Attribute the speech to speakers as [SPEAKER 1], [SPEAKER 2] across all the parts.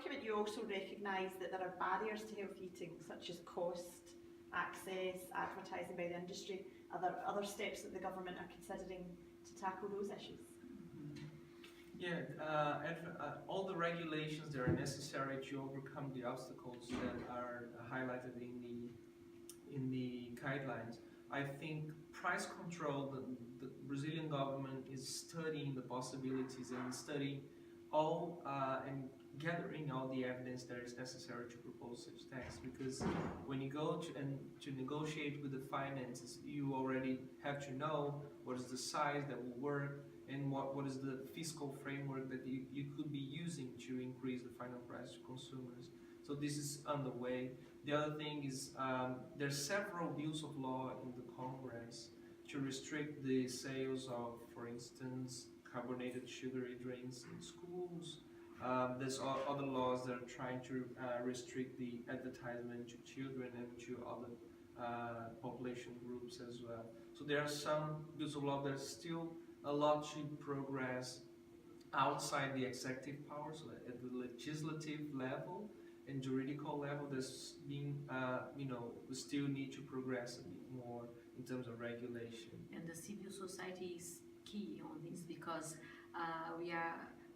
[SPEAKER 1] document you also recognise that there are barriers to healthy eating, such as cost, access, advertising by the industry. Are there other steps that the government are considering to tackle those issues?
[SPEAKER 2] Yeah, all the regulations that are necessary to overcome the obstacles that are highlighted in the guidelines. I think price control, the Brazilian government is studying the possibilities and studying all and gathering all the evidence that is necessary to propose such tax. Because when you go to negotiate with the finances, you already have to know what is the size that will work and what is the fiscal framework that you could be using to increase the final price to consumers. So this is underway. The other thing is there's several bills of law in the Congress to restrict the sales of, for instance, carbonated sugary drinks in schools. There's other laws that are trying to restrict the advertisement to children and to other population groups as well. So there are some bills of law that are still a lot to progress outside the executive powers, at the legislative level and juridical level. There's been, we still need to progress a bit more in terms of regulation.
[SPEAKER 3] And the civil society is key on this, because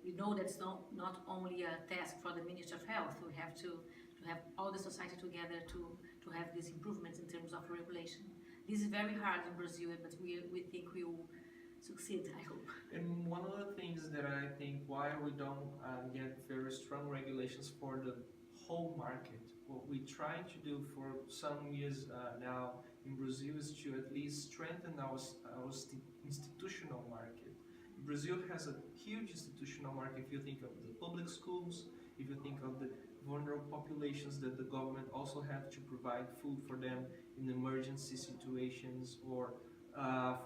[SPEAKER 3] we know that's not only a task for the Ministry of Health. We have to have all the society together to have these improvements in terms of regulation. This is very hard in Brazil, but we think we will succeed, I hope.
[SPEAKER 2] And one of the things that I think why we don't get very strong regulations for the whole market, what we try to do for some years now in Brazil is to at least strengthen our institutional market. Brazil has a huge institutional market. If you think of the public schools, if you think of the vulnerable populations that the government also have to provide food for them in emergency situations, or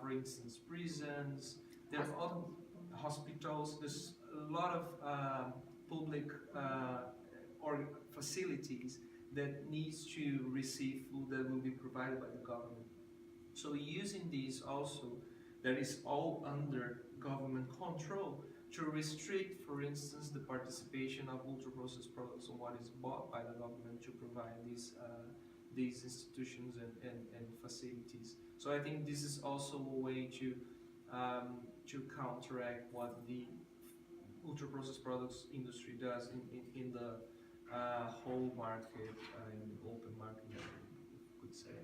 [SPEAKER 2] for instance, prisons, there's other hospitals, there's a lot of public or facilities that needs to receive food that will be provided by the government. So using these also, that is all under government control, to restrict, for instance, the participation of ultra-processed products on what is bought by the government to provide these institutions and facilities. So I think this is also a way to counteract what the ultra-processed products industry does in the whole market, in the open market, we could say.